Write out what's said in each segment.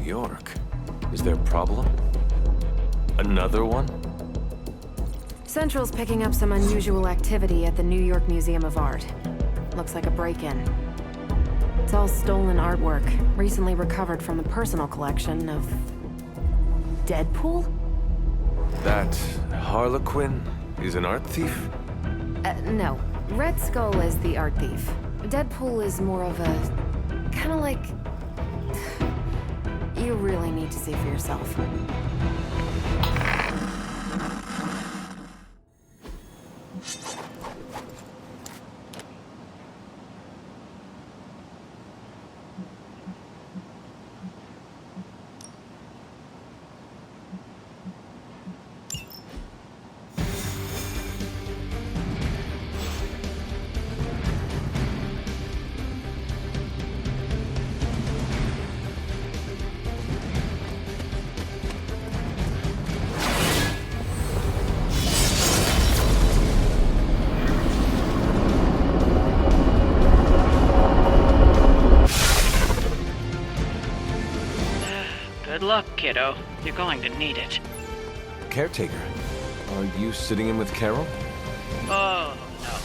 York. Is there a problem? Another one? Central's picking up some unusual activity at the New York Museum of Art. Looks like a break-in. It's all stolen artwork, recently recovered from the personal collection of... Deadpool? That Harlequin is an art thief? No. Red Skull is the art thief. Deadpool is more of a... kinda like... You really need to see for yourself. Good luck, kiddo. You're going to need it. Caretaker, are you sitting in with Carol? Oh, no.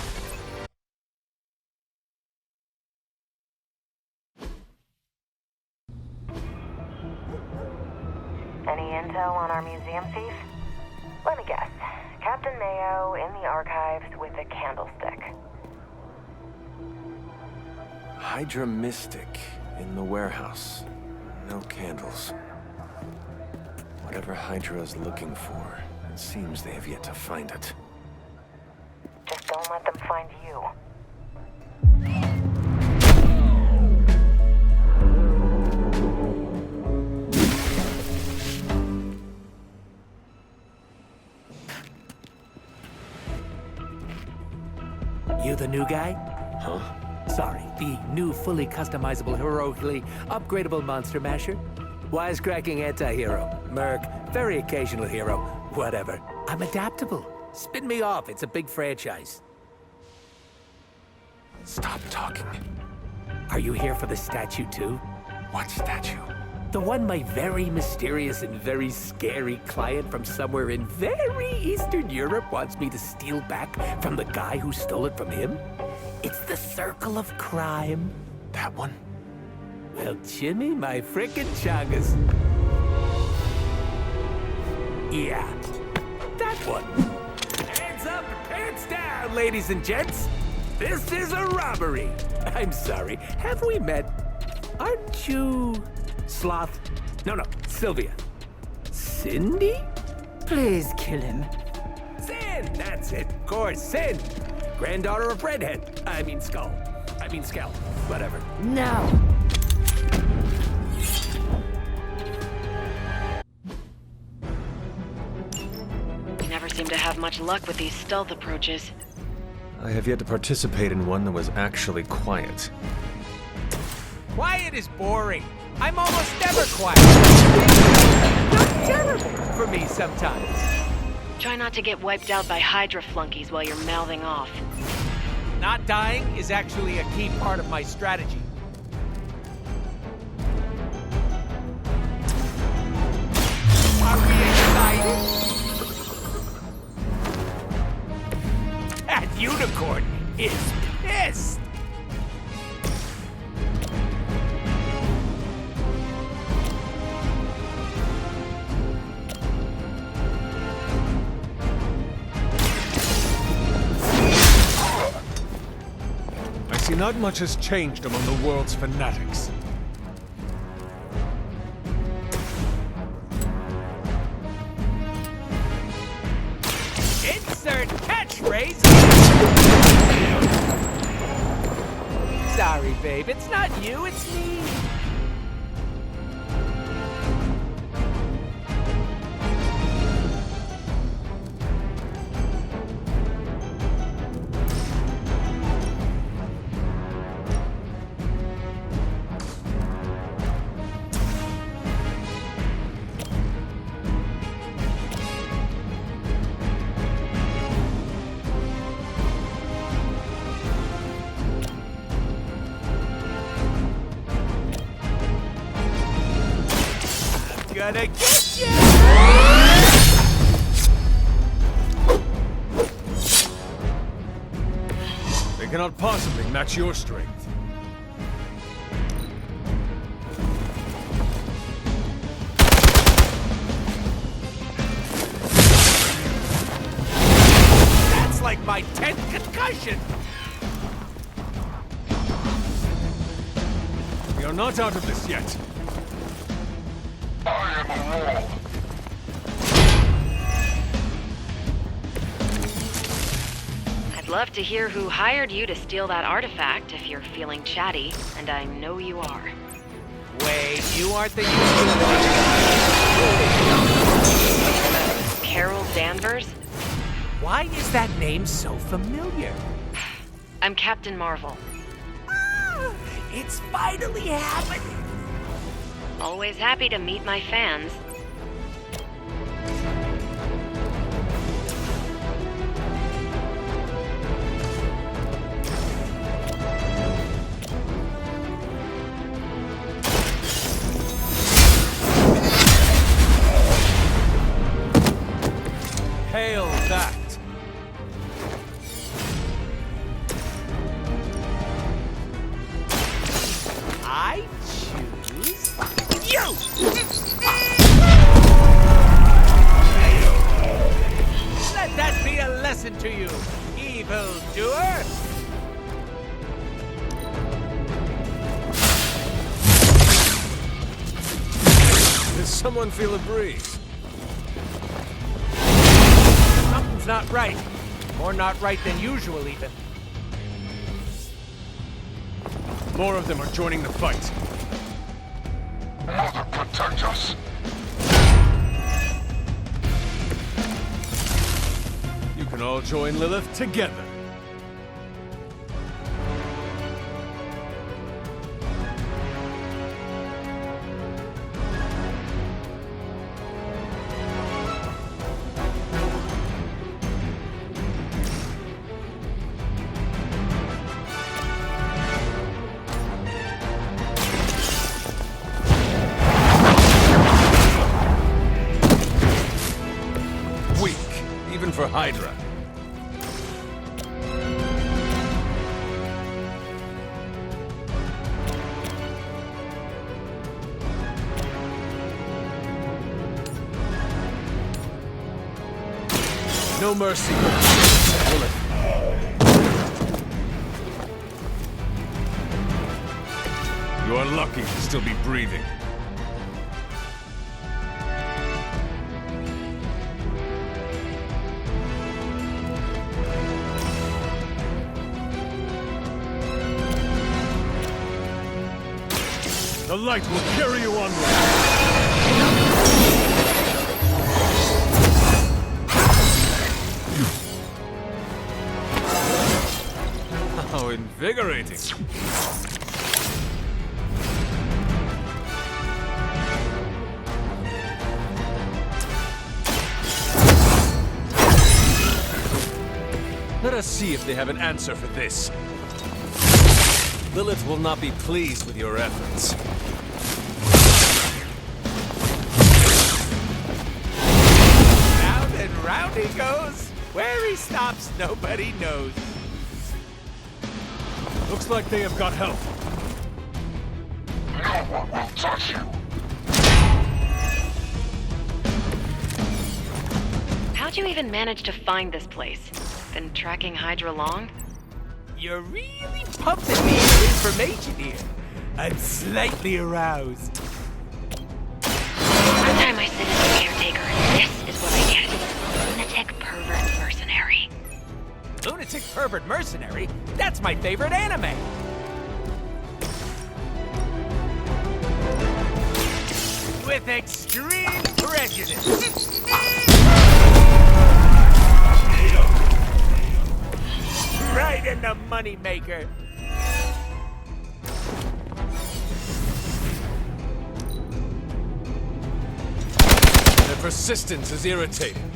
Any intel on our museum thief? Let me guess. Captain Mayo in the archives with a candlestick. Hydra Mystic in the warehouse. No candles. Whatever Hydra is looking for, it seems they have yet to find it. Just don't let them find you. You the new guy? Huh? Sorry, the new fully customizable, heroically upgradable monster masher? Wisecracking anti-hero. Merc, very occasional hero. Whatever. I'm adaptable. Spin me off, it's a big franchise. Stop talking. Are you here for the statue too? What statue? The one my very mysterious and very scary client from somewhere in very Eastern Europe wants me to steal back from the guy who stole it from him? It's the circle of crime. That one? Well, Jimmy, my frickin' chungus. Yeah, that one. Hands up and pants down, ladies and gents. This is a robbery. I'm sorry, have we met? Aren't you... Sloth? No, Sylvia. Cindy? Please kill him. Sin, that's it. Of course, Sin. Granddaughter of Redhead. I mean Skull. Whatever. No. You never seem to have much luck with these stealth approaches. I have yet to participate in one that was actually quiet. Quiet is boring. I'm almost never quiet. Not terrible for me sometimes. Try not to get wiped out by Hydra flunkies while you're mouthing off. Not dying is actually a key part of my strategy. Are we excited? That unicorn is pissed. I see not much has changed among the world's fanatics. Insert catchphrase. Sorry, babe. It's not you, it's me. gonna get you! They cannot possibly match your strength. That's like my 10th concussion! We are not out of this yet. I'd love to hear who hired you to steal that artifact if you're feeling chatty, and I know you are. Wait, you aren't the Carol Danvers? Why is that name so familiar? I'm Captain Marvel. Ah, it's finally happening! Always happy to meet my fans. Hail that! I choose you! Let that be a lesson to you, evildoer! Does someone feel a breeze? Something's not right. More not right than usual, even. More of them are joining the fight. Mother, protect us! You can all join Lilith together. Weak, even for Hydra. No mercy. Lilith. You are lucky to still be breathing. The light will carry you onward. How invigorating. Let us see if they have an answer for this. Lilith will not be pleased with your efforts. Round and round he goes. Where he stops, nobody knows. Looks like they have got help. No one will touch you! How'd you even manage to find this place? Been tracking Hydra long? You're really pumping me with information here. I'm slightly aroused. One time I sit as a caretaker, and this is what I get. Lunatic pervert mercenary. Lunatic pervert mercenary? That's my favorite anime. With extreme prejudice. Right in the moneymaker. Their persistence is irritating.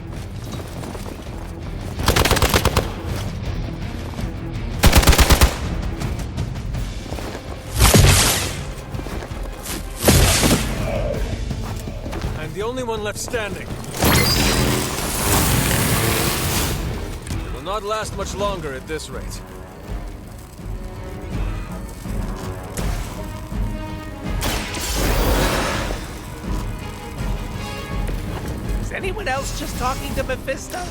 I the only one left standing. It will not last much longer at this rate. Is anyone else just talking to Mephisto?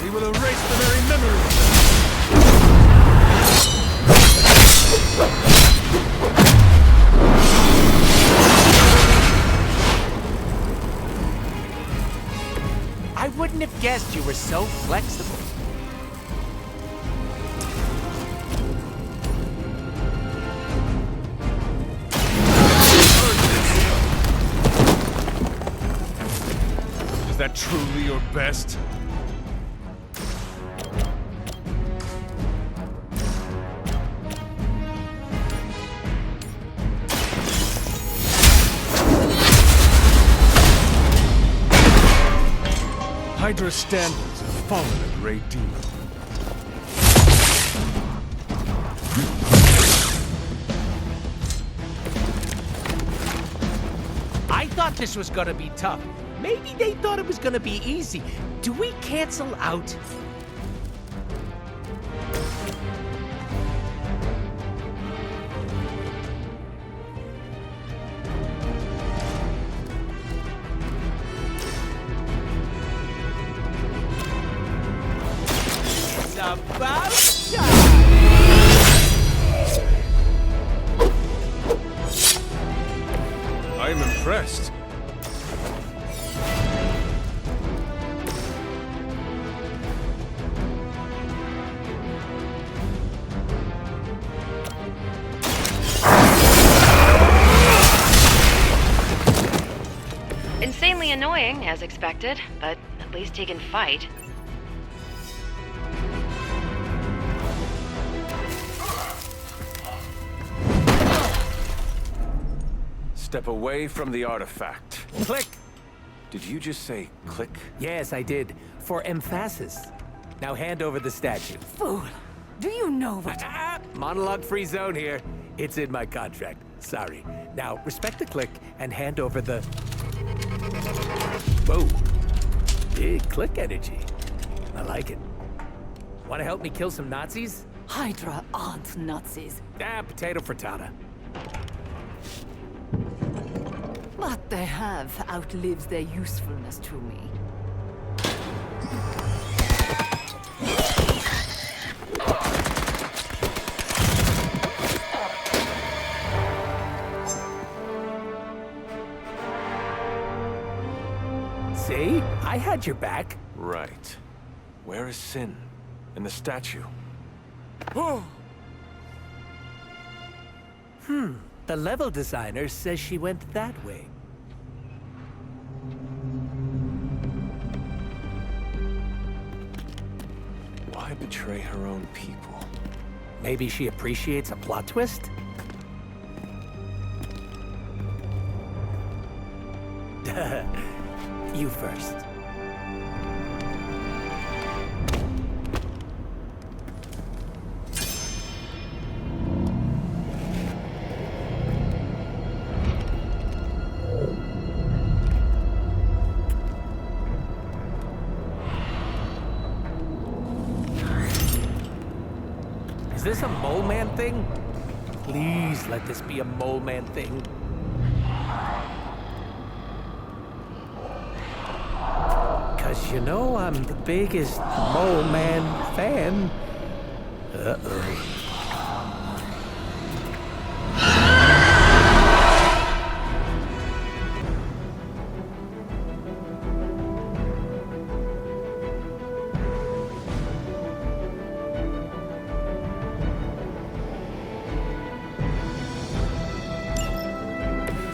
He will erase the very memory. I wouldn't have guessed you were so flexible. Is that truly your best? Hydra's standards have fallen a great deal. I thought this was gonna be tough. Maybe they thought it was gonna be easy. Do we cancel out? It's about time! I am impressed. Insanely annoying, as expected, but at least he can fight. Step away from the artifact. Click! Did you just say click? Yes, I did. For emphasis. Now hand over the statue. Fool! Do you know what? Monologue-free zone here. It's in my contract. Sorry. Now, respect the click and hand over the... Whoa. Big click energy. I like it. Want to help me kill some Nazis? Hydra aren't Nazis. Potato frittata. What they have outlives their usefulness to me. See? I had your back. Right. Where is Sin? And the statue? The level designer says she went that way. Why betray her own people? Maybe she appreciates a plot twist? You first. Is this a mole man thing? Please let this be a mole man thing. Cause you know I'm the biggest mole man fan. Uh-oh.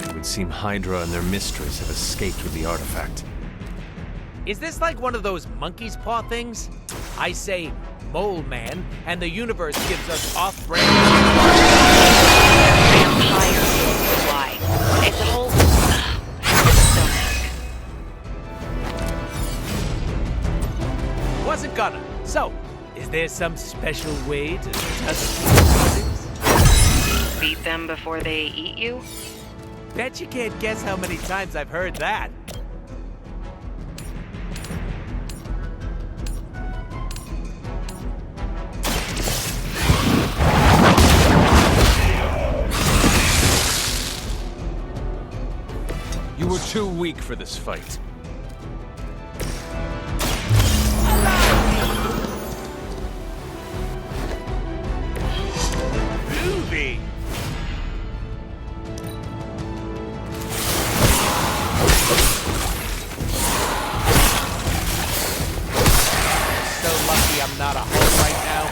It would seem Hydra and their mistress have escaped with the artifact. Is this like one of those monkey's paw things? I say mole man, and the universe gives us off-brand. Vampire is why. It's a whole stomach. Wasn't gonna. So, Is there some special way to touch these? Beat them before they eat you? Bet you can't guess how many times I've heard that. You were too weak for this fight. Groovy! So lucky I'm not a hoe right now.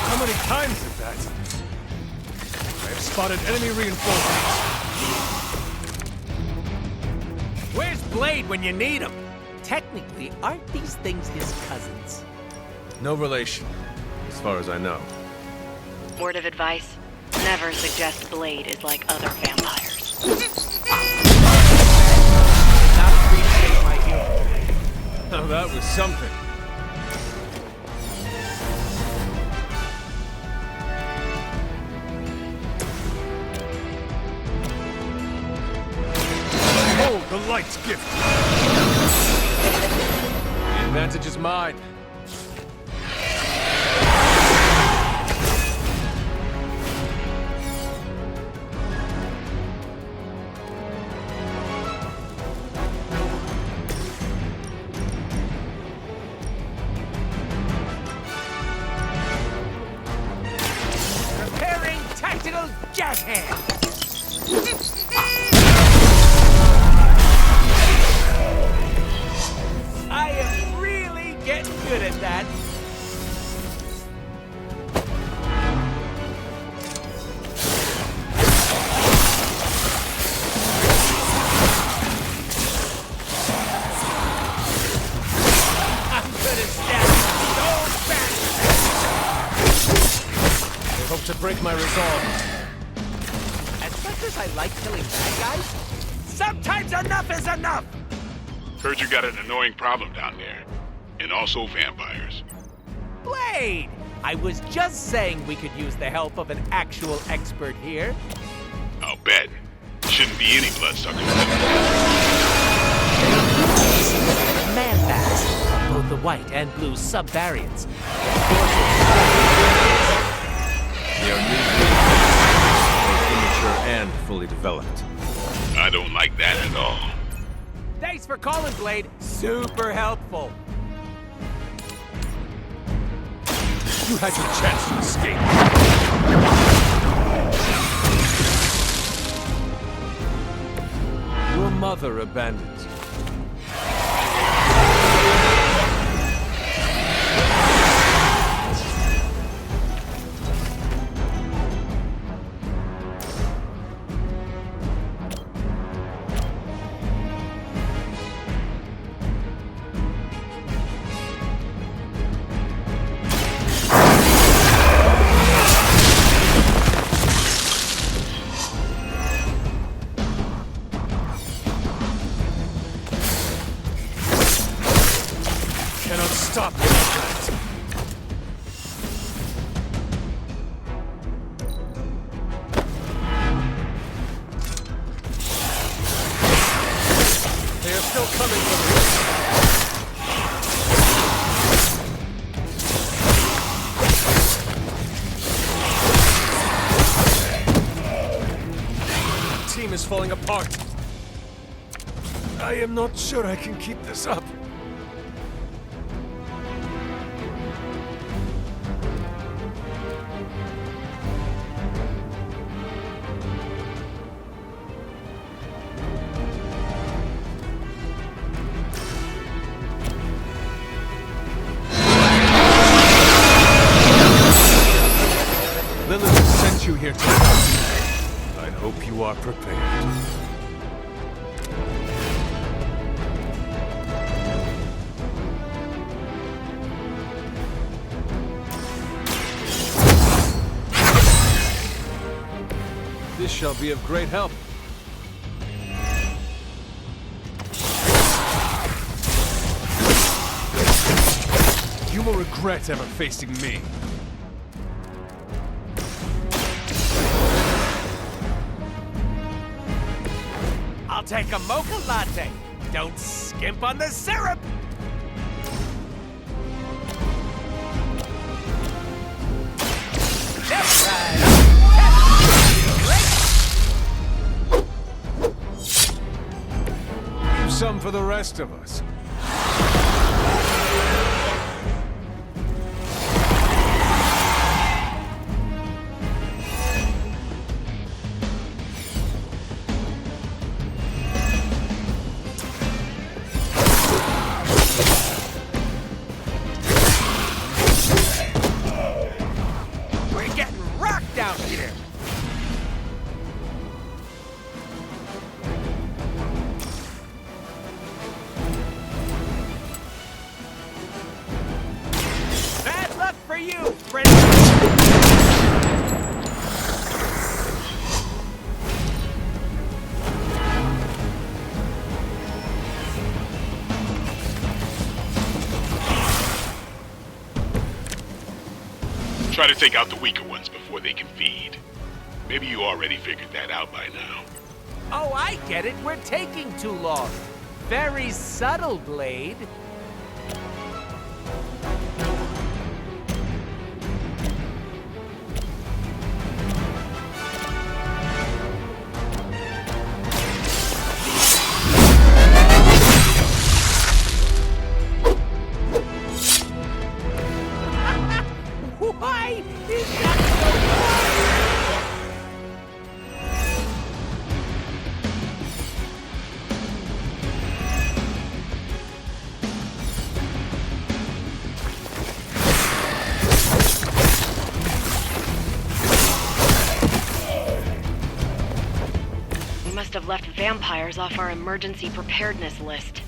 How many times is that? I have spotted enemy reinforcements. Where's Blade when you need him? Technically, aren't these things his cousins? No relation, as far as I know. Word of advice, never suggest Blade is like other vampires. Not appreciate my humor. Oh, that was something. Hold the light's gift. The advantage is mine. Preparing tactical jazz hand. I am really getting good at that. I'm gonna stab you so fast. They hope to break my resolve. As much as I like killing bad guys, sometimes enough is enough. Heard you got an annoying problem down there. And also vampires. Blade! I was just saying we could use the help of an actual expert here. I'll bet. Shouldn't be any bloodsuckers. Man bats, both the white and blue subvariants. They are new breeds, both immature and fully developed. I don't like that at all. Thanks for calling, Blade. Super helpful. You had your chance to escape. Your mother abandoned you. Cannot stop me like that. They are still coming for me. The team is falling apart. I am not sure I can keep this up. Lilith sent you here tonight. I hope you are prepared. This shall be of great help. You will regret ever facing me. I'll take a mocha latte. Don't skimp on the syrup. That's right. Leave some for the rest of us. We're getting rocked down here. Bad luck for you, friend. Try to take out the weaker ones before they can feed. Maybe you already figured that out by now. Oh, I get it. We're taking too long. Very subtle, Blade. Why is that so We must have left vampires off our emergency preparedness list.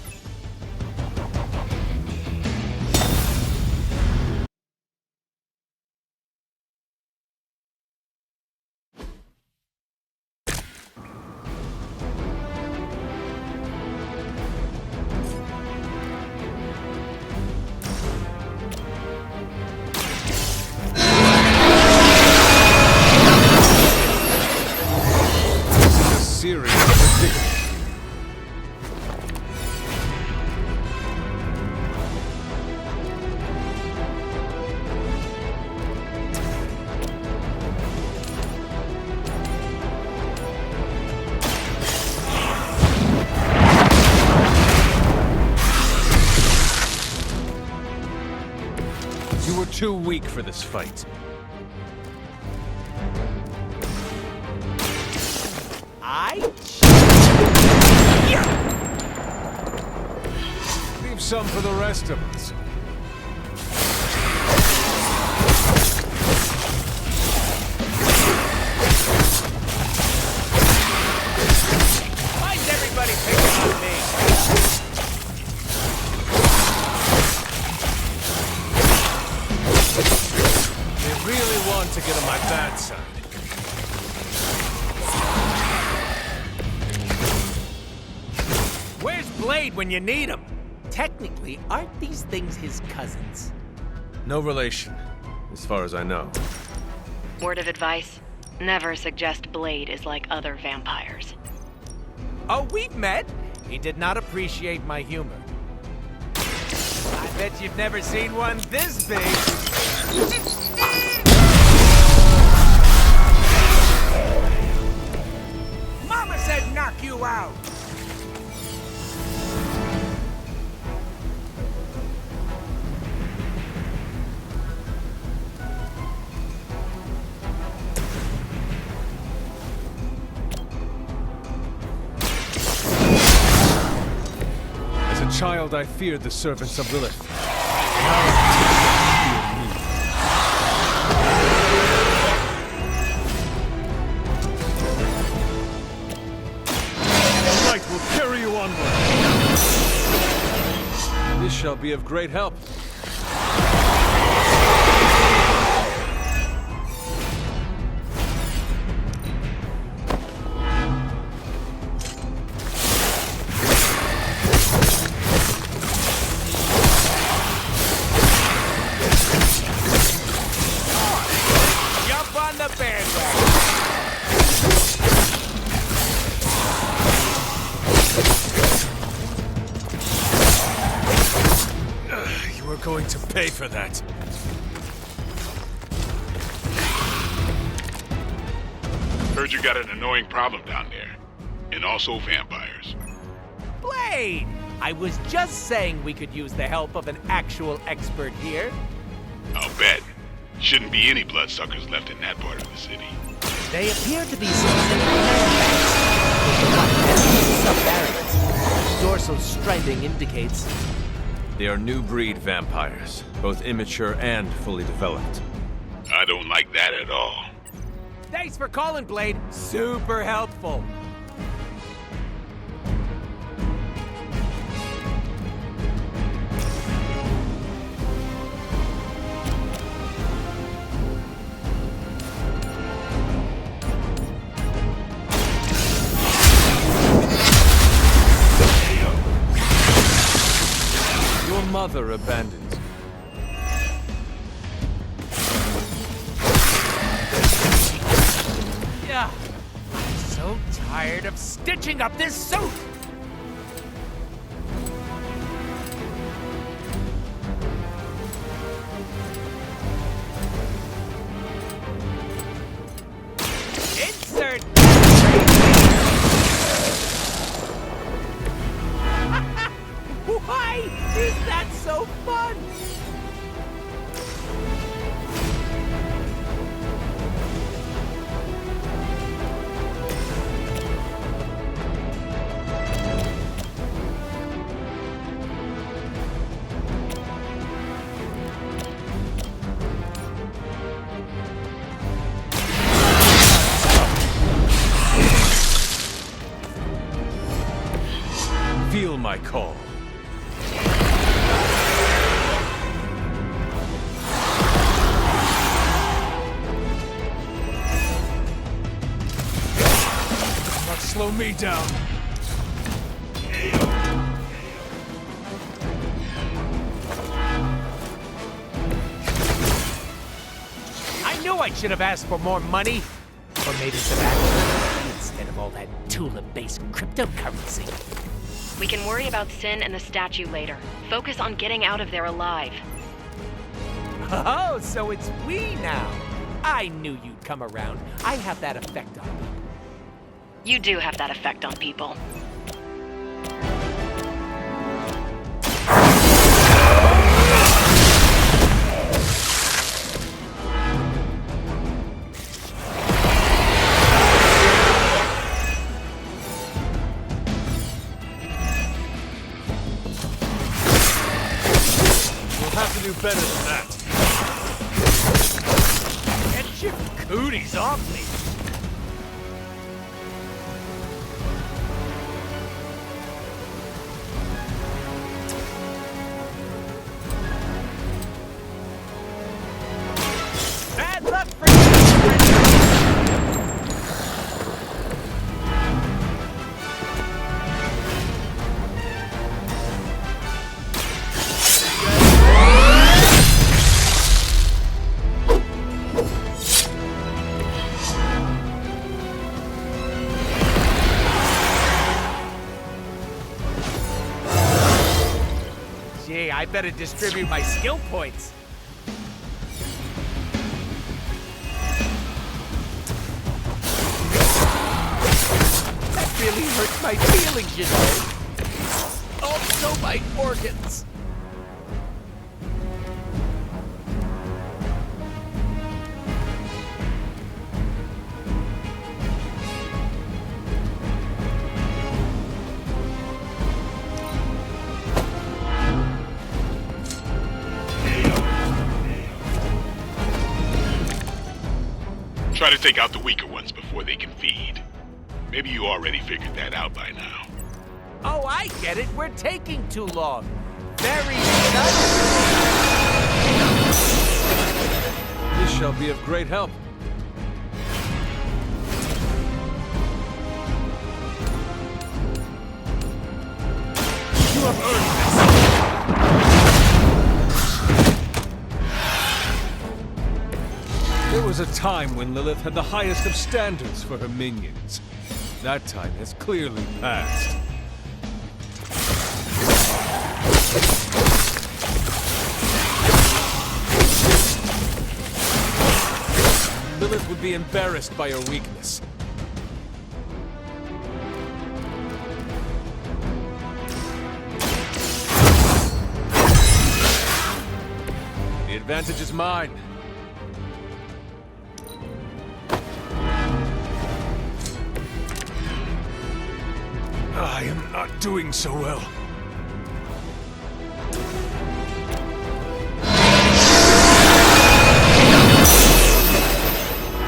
Serious predicament. You were too weak for this fight. Leave some for the rest of us. Why's everybody picking on me? They really want to get on my bad side. Where's Blade when you need him? Technically, aren't these things his cousins? No relation, as far as I know. Word of advice: never suggest Blade is like other vampires. Oh, we've met. He did not appreciate my humor. I bet you've never seen one this big. Mama said knock you out. As a child, I feared the servants of Lilith. Now I fear me. The light will carry you onward. This shall be of great help. We're going to pay for that. Heard you got an annoying problem down there. And also vampires. Blade! I was just saying we could use the help of an actual expert here. I'll bet. Shouldn't be any bloodsuckers left in that part of the city. They appear to be sub-variants. Dorsal striping indicates. They are new breed vampires, both immature and fully developed. I don't like that at all. Thanks for calling, Blade. Super helpful. Your mother abandoned you. Yeah. I'm so tired of stitching up this suit. Insert. Why is that so fun? Feel my call. Not slow me down. I knew I should have asked for more money. Or maybe some action instead of all that Tula-based cryptocurrency. We can worry about Sin and the statue later. Focus on getting out of there alive. Oh, so it's we now. I knew you'd come around. I have that effect on people. You do have that effect on people. Have to do better than that. Get your cooties off me. Bad luck for you. Gee, I better distribute my skill points. That really hurts my feelings, you know. Also my organs. Try to take out the weaker ones before they can feed. Maybe you already figured that out by now. Oh, I get it. We're taking too long. Very sudden. This shall be of great help. You have earned this. There was a time when Lilith had the highest of standards for her minions. That time has clearly passed. be embarrassed by your weakness. The advantage is mine. I am not doing so well.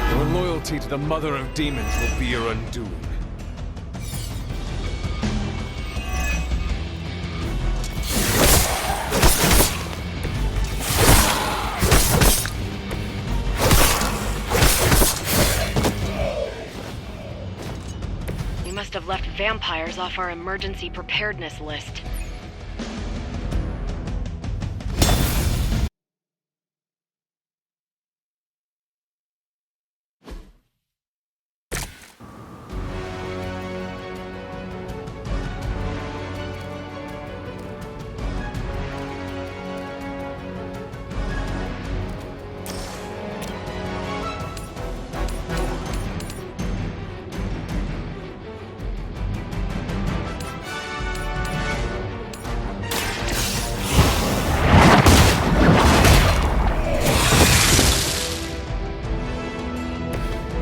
Your loyalty to the Mother of Demons will be your undoing. We must have left vampires off our emergency preparedness list.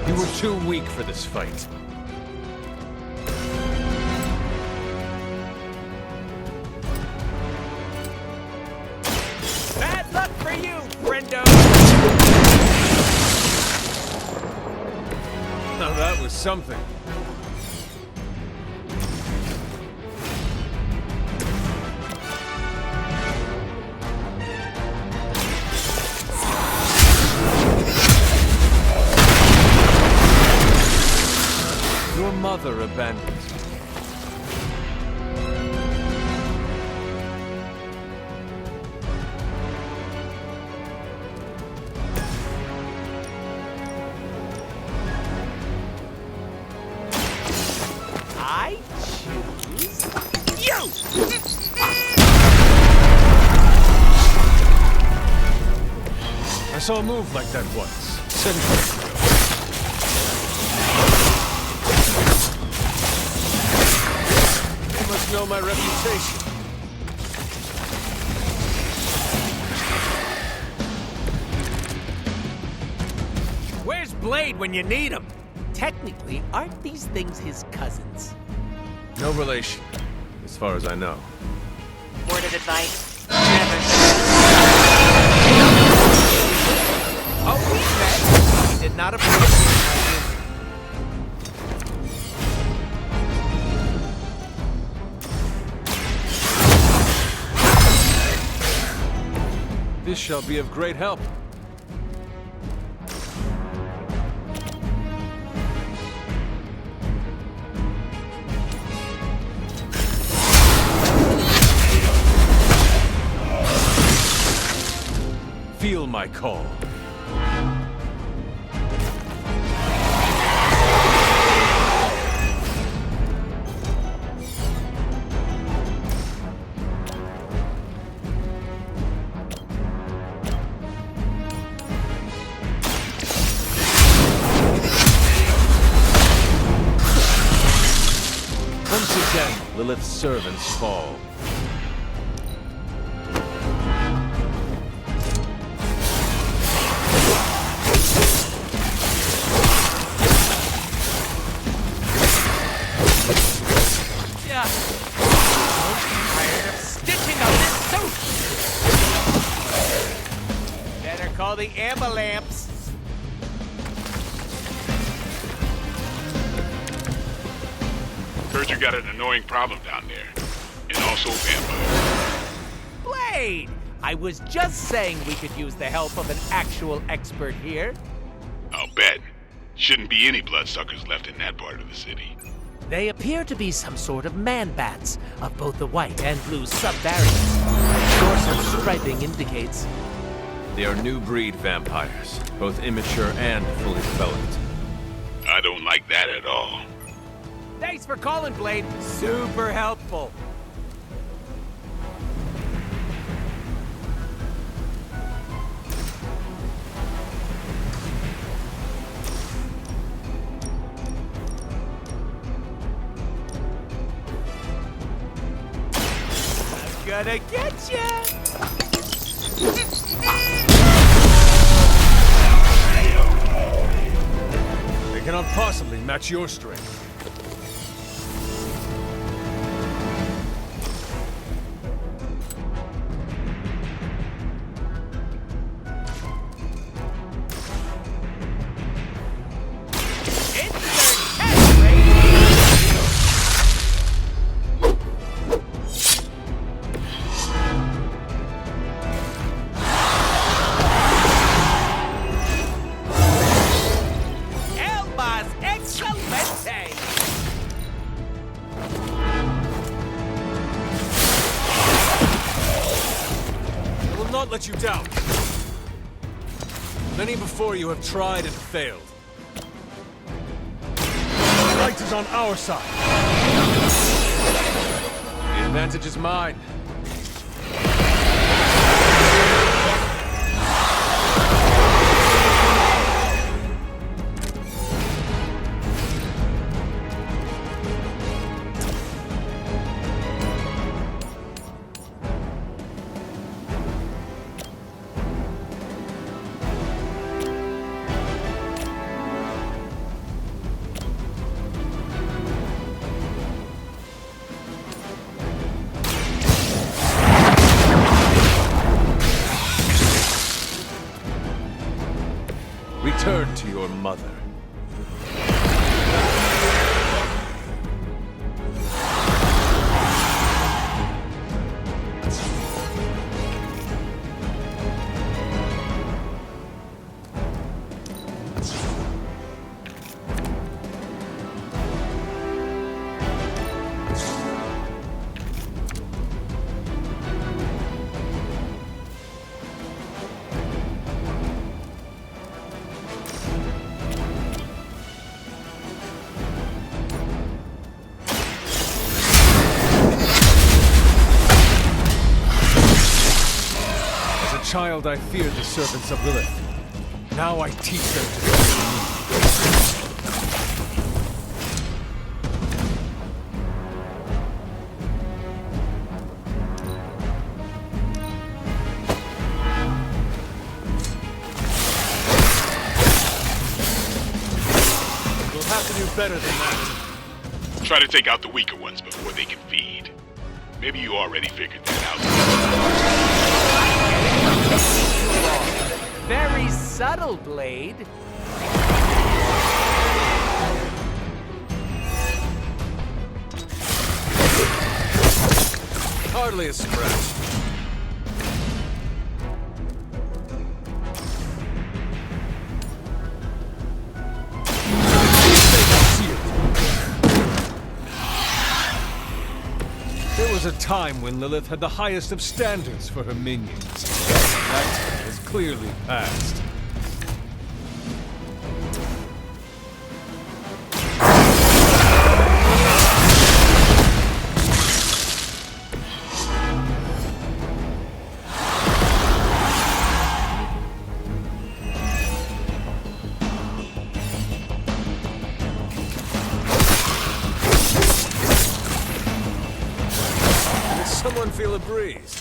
You were too weak for this fight. Bad luck for you, friendo! Now that was something. Your mother abandoned you. I choose you! I saw a move like that once. Centuries ago. You must know my reputation. Where's Blade when you need him? Technically, aren't these things his cousins? No relation, as far as I know. Word of advice: never. Oh, we met. He did not appreciate my humor. This shall be of great help. Feel my call. Once again, Lilith's servants fall. Yeah. I'm tired of stitching up this suit! Better call the amber lamps. Heard you got an annoying problem down there. And also vampires. Blade! I was just saying we could use the help of an actual expert here. I'll bet. Shouldn't be any bloodsuckers left in that part of the city. They appear to be some sort of man-bats of both the white and blue subvariants. The source of striping indicates. They are new breed vampires, both immature and fully developed. I don't like that at all. Thanks for calling, Blade. Super helpful. gonna get ya! They cannot possibly match your strength. Let you down. Many before you have tried and failed. The light is on our side. The advantage is mine. Return to your mother. Child, I feared the servants of Lilith. Now I teach them to fear me. We'll have to do better than that. Try to take out the weaker ones before they can feed. Maybe you already figured that out. Very subtle, Blade. Hardly a scratch. There was a time when Lilith had the highest of standards for her minions. That time has clearly passed. Did someone feel a breeze?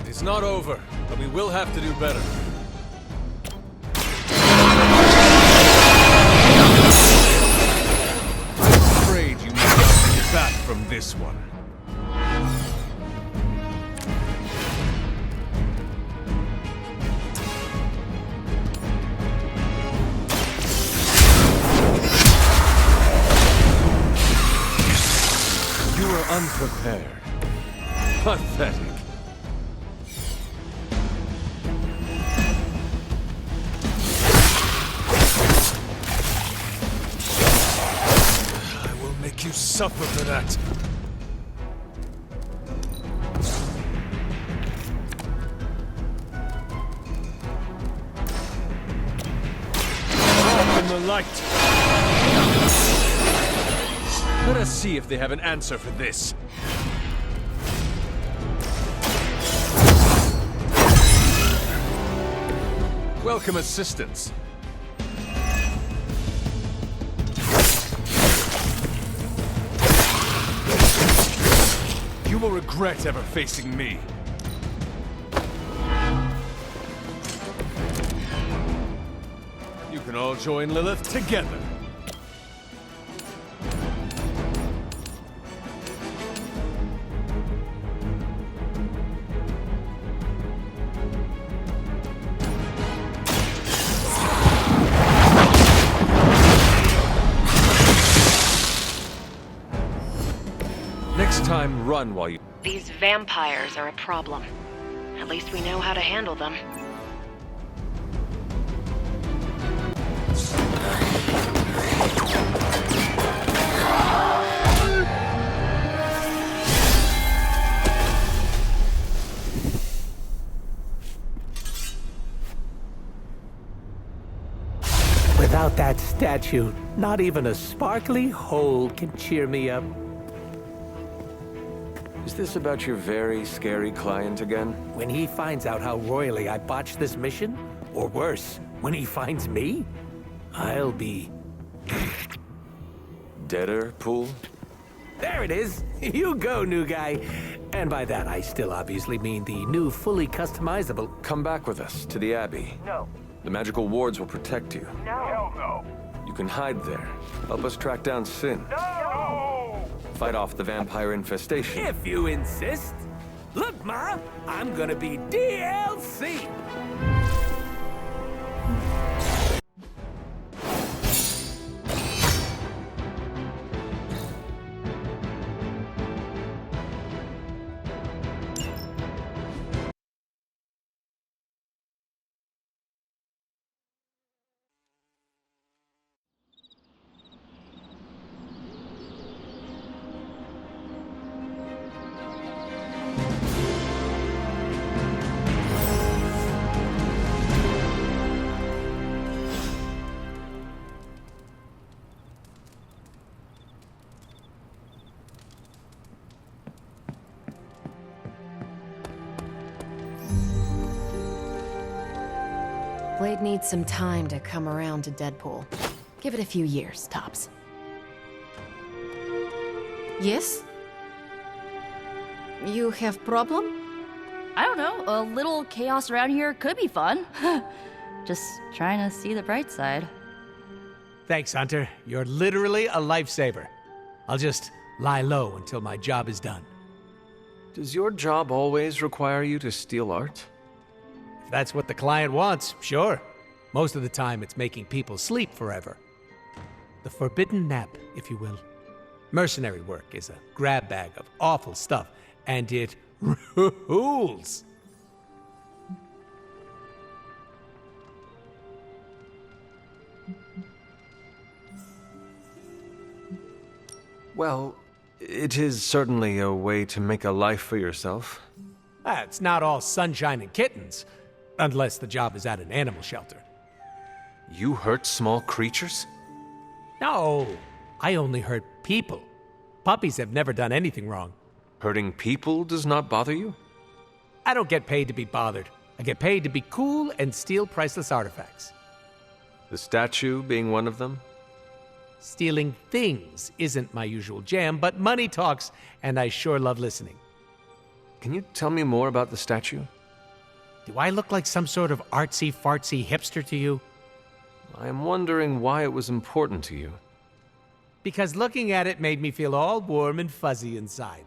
It's not over, but we will have to do better. I'm afraid you may not get back from this one. You were unprepared. Pathetic. You suffer for that. Walk in the light. Let us see if they have an answer for this. Welcome assistance. You will regret ever facing me. You can all join Lilith together. Next time, run while you... These vampires are a problem. At least we know how to handle them. Without that statue, not even a sparkly hole can cheer me up. Is this about your very scary client again? When he finds out how royally I botched this mission, or worse, when he finds me, I'll be... Deader pool? There it is! You go, new guy! And by that, I still obviously mean the new, fully customizable... Come back with us to the Abbey. No. The magical wards will protect you. No. Hell no. You can hide there. Help us track down Sin. No! Fight off the vampire infestation. If you insist. Look, Ma, I'm gonna be DLC! Blade needs some time to come around to Deadpool. Give it a few years, tops. Yes? You have problem? I don't know, a little chaos around here could be fun. Just trying to see the bright side. Thanks, Hunter. You're literally a lifesaver. I'll just lie low until my job is done. Does your job always require you to steal art? If that's what the client wants, sure. Most of the time, it's making people sleep forever. The forbidden nap, if you will. Mercenary work is a grab bag of awful stuff, and it rules. Well, it is certainly a way to make a life for yourself. It's not all sunshine and kittens, unless the job is at an animal shelter. You hurt small creatures? No, I only hurt people. Puppies have never done anything wrong. Hurting people does not bother you? I don't get paid to be bothered. I get paid to be cool and steal priceless artifacts. The statue being one of them? Stealing things isn't my usual jam, but money talks, and I sure love listening. Can you tell me more about the statue? Do I look like some sort of artsy-fartsy hipster to you? I am wondering why it was important to you. Because looking at it made me feel all warm and fuzzy inside.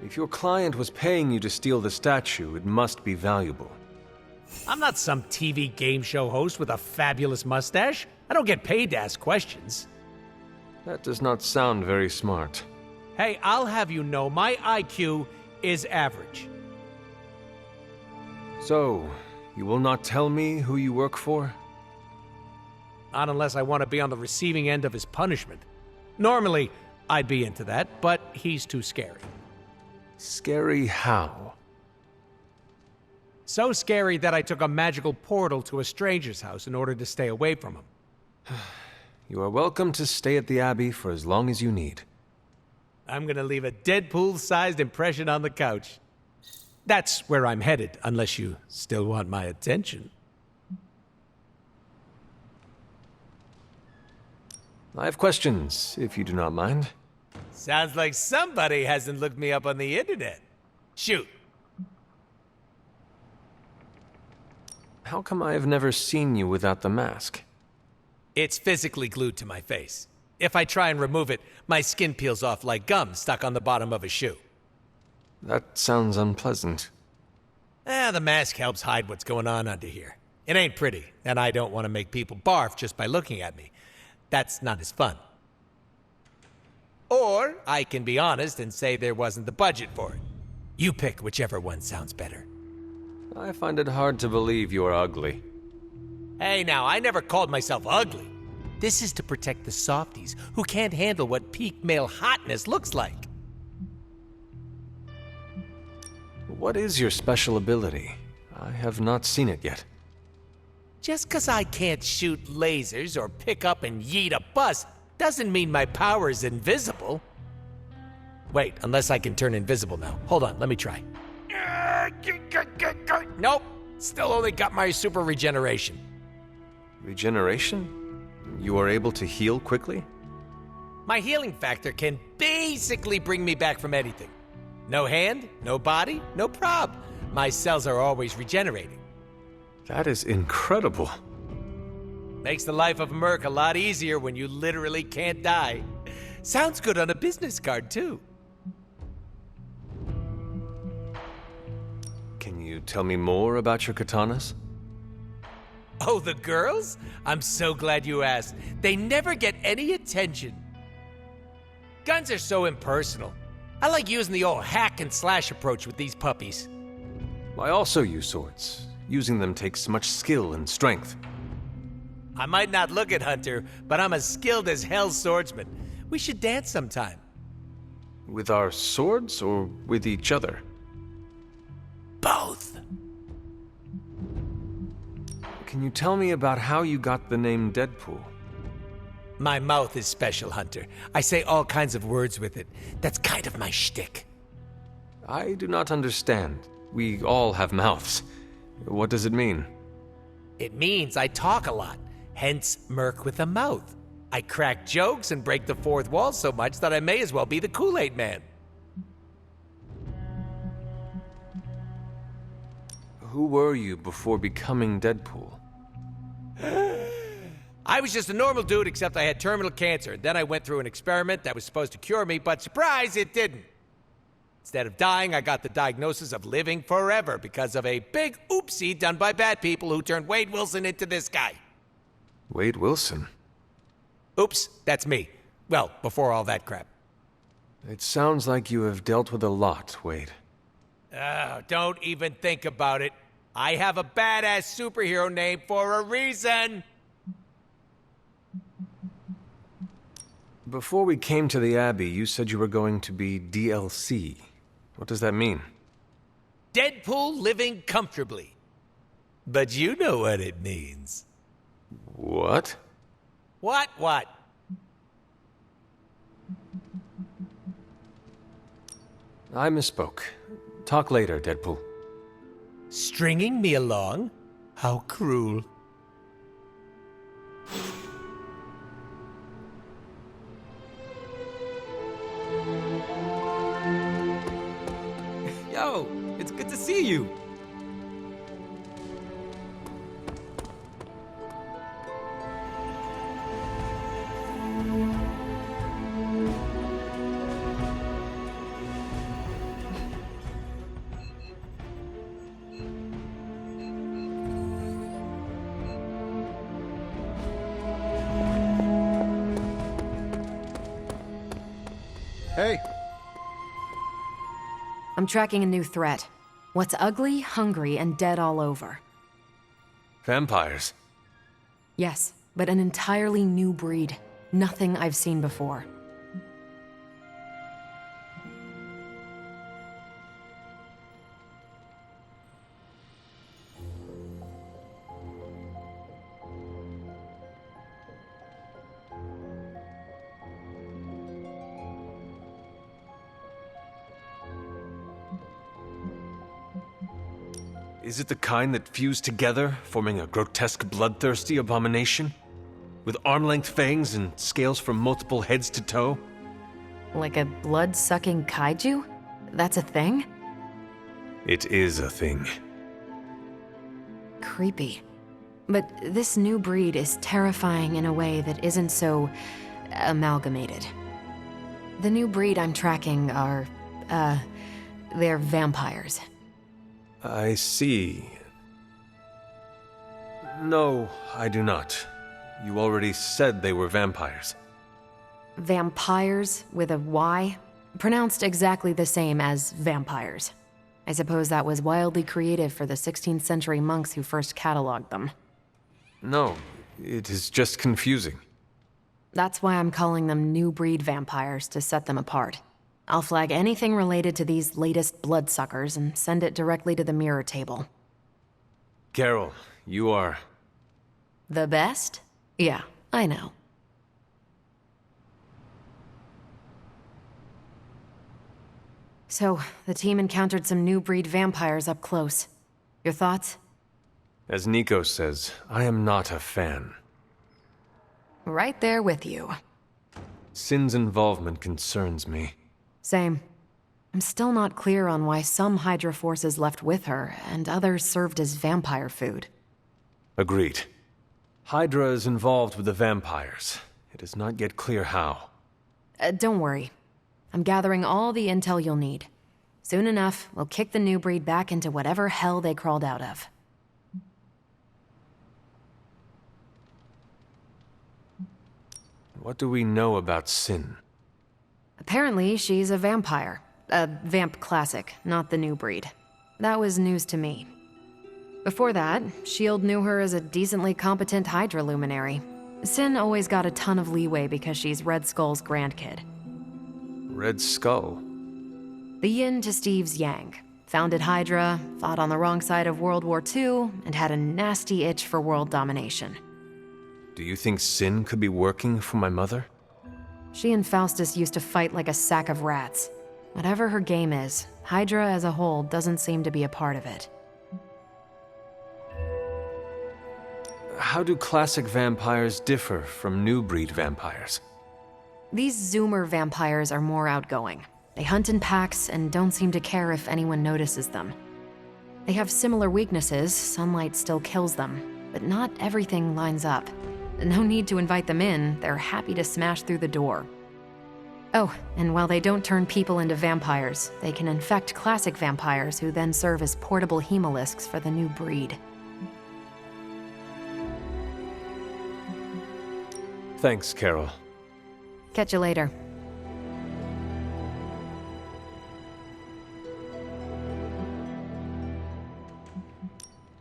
If your client was paying you to steal the statue, it must be valuable. I'm not some TV game show host with a fabulous mustache. I don't get paid to ask questions. That does not sound very smart. Hey, I'll have you know my IQ is average. So, you will not tell me who you work for? Not unless I want to be on the receiving end of his punishment. Normally, I'd be into that, but he's too scary. Scary how? So scary that I took a magical portal to a stranger's house in order to stay away from him. You are welcome to stay at the Abbey for as long as you need. I'm gonna leave a Deadpool-sized impression on the couch. That's where I'm headed, unless you still want my attention. I have questions, if you do not mind. Sounds like somebody hasn't looked me up on the internet. Shoot. How come I have never seen you without the mask? It's physically glued to my face. If I try and remove it, my skin peels off like gum stuck on the bottom of a shoe. That sounds unpleasant. The mask helps hide what's going on under here. It ain't pretty, and I don't want to make people barf just by looking at me. That's not as fun. Or I can be honest and say there wasn't the budget for it. You pick whichever one sounds better. I find it hard to believe you are ugly. Hey now, I never called myself ugly. This is to protect the softies who can't handle what peak male hotness looks like. What is your special ability? I have not seen it yet. Just 'cause I can't shoot lasers or pick up and yeet a bus doesn't mean my power is invisible. Wait, unless I can turn invisible now. Hold on, let me try. Nope, still only got my super regeneration. Regeneration? You are able to heal quickly? My healing factor can basically bring me back from anything. No hand, no body, no prob. My cells are always regenerating. That is incredible. Makes the life of a merc a lot easier when you literally can't die. Sounds good on a business card, too. Can you tell me more about your katanas? Oh, the girls? I'm so glad you asked. They never get any attention. Guns are so impersonal. I like using the old hack and slash approach with these puppies. I also use swords. Using them takes much skill and strength. I might not look it, Hunter, but I'm as skilled as hell swordsman. We should dance sometime. With our swords or with each other? Both. Can you tell me about how you got the name Deadpool? My mouth is special, Hunter. I say all kinds of words with it. That's kind of my shtick. I do not understand. We all have mouths. What does it mean? It means I talk a lot, hence Merc with a mouth. I crack jokes and break the fourth wall so much that I may as well be the Kool-Aid Man. Who were you before becoming Deadpool? I was just a normal dude, except I had terminal cancer. Then I went through an experiment that was supposed to cure me, but surprise, it didn't. Instead of dying, I got the diagnosis of living forever because of a big oopsie done by bad people who turned Wade Wilson into this guy. Wade Wilson? Oops, that's me. Well, before all that crap. It sounds like you have dealt with a lot, Wade. Don't even think about it. I have a badass superhero name for a reason. Before we came to the Abbey, you said you were going to be DLC. What does that mean? Deadpool living comfortably. But you know what it means. What? What? I misspoke. Talk later, Deadpool. Stringing me along? How cruel. Yo, it's good to see you. Hey. I'm tracking a new threat. What's ugly, hungry, and dead all over. Vampires. Yes, but an entirely new breed. Nothing I've seen before. Is it the kind that fuse together, forming a grotesque, bloodthirsty abomination? With arm-length fangs and scales from multiple heads to toe? Like a blood-sucking kaiju? That's a thing? It is a thing. Creepy. But this new breed is terrifying in a way that isn't so amalgamated. The new breed I'm tracking are, they're vampires. I see. No, I do not. You already said they were vampires. Vampires with a Y? Pronounced exactly the same as vampires. I suppose that was wildly creative for the 16th century monks who first cataloged them. No, it is just confusing. That's why I'm calling them new breed vampires, to set them apart. I'll flag anything related to these latest bloodsuckers and send it directly to the mirror table. Carol, you are... The best? Yeah, I know. So, the team encountered some new breed vampires up close. Your thoughts? As Nico says, I am not a fan. Right there with you. Sin's involvement concerns me. Same. I'm still not clear on why some Hydra forces left with her, and others served as vampire food. Agreed. Hydra is involved with the vampires. It is not yet clear how. Don't worry. I'm gathering all the intel you'll need. Soon enough, we'll kick the new breed back into whatever hell they crawled out of. What do we know about Sin? Apparently, she's a vampire. A vamp classic, not the new breed. That was news to me. Before that, S.H.I.E.L.D. knew her as a decently competent Hydra luminary. Sin always got a ton of leeway because she's Red Skull's grandkid. Red Skull? The yin to Steve's yang. Founded Hydra, fought on the wrong side of World War II, and had a nasty itch for world domination. Do you think Sin could be working for my mother? She and Faustus used to fight like a sack of rats. Whatever her game is, Hydra as a whole doesn't seem to be a part of it. How do classic vampires differ from new breed vampires? These Zoomer vampires are more outgoing. They hunt in packs and don't seem to care if anyone notices them. They have similar weaknesses, sunlight still kills them, but not everything lines up. No need to invite them in, they're happy to smash through the door. Oh, and while they don't turn people into vampires, they can infect classic vampires who then serve as portable hemolisks for the new breed. Thanks, Carol. Catch you later.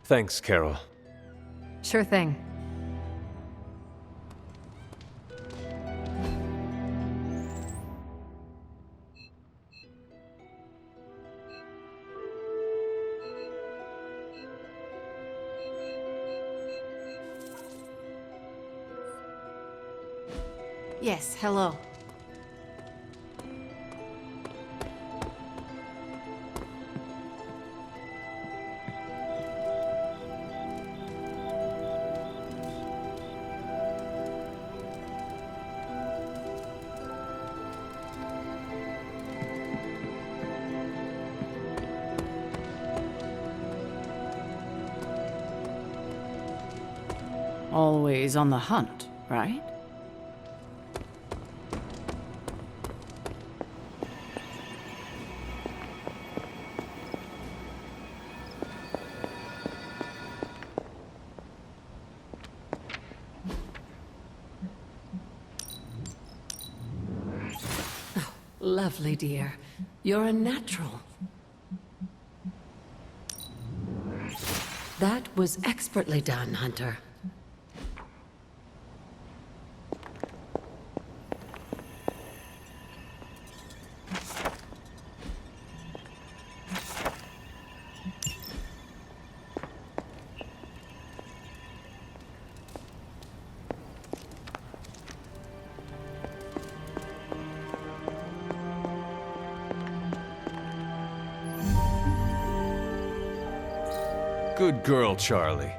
Thanks, Carol. Sure thing. Yes, hello. Always on the hunt, right? Lovely, dear. You're a natural. That was expertly done, Hunter. Good girl, Charlie.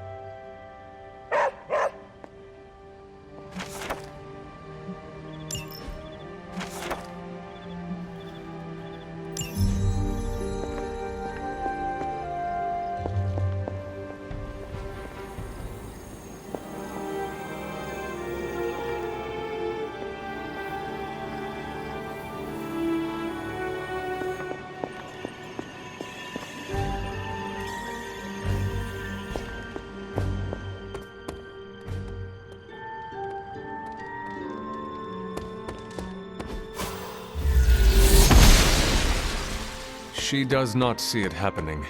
She does not see it happening.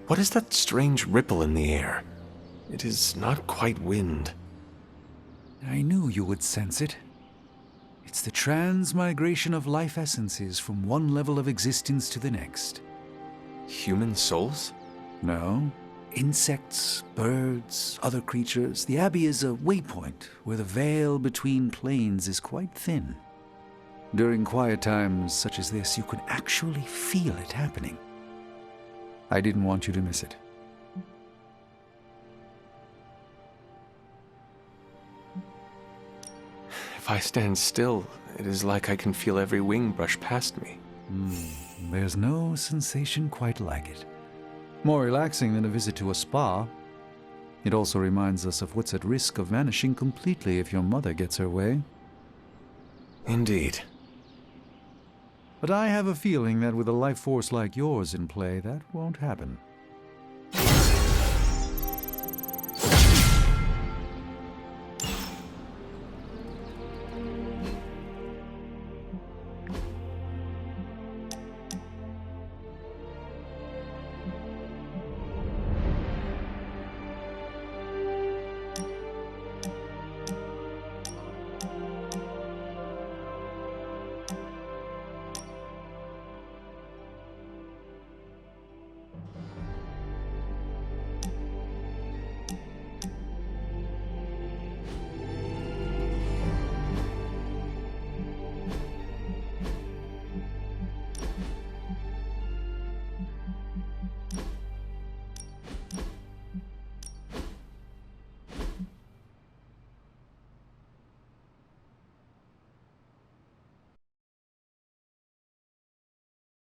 What is that strange ripple in the air? It is not quite wind. I knew you would sense it. It's the transmigration of life essences from one level of existence to the next. Human souls? No. Insects, birds, other creatures. The Abbey is a waypoint where the veil between planes is quite thin. During quiet times such as this, you can actually feel it happening. I didn't want you to miss it. If I stand still, it is like I can feel every wing brush past me. There's no sensation quite like it. More relaxing than a visit to a spa. It also reminds us of what's at risk of vanishing completely if your mother gets her way. Indeed. But I have a feeling that with a life force like yours in play, that won't happen.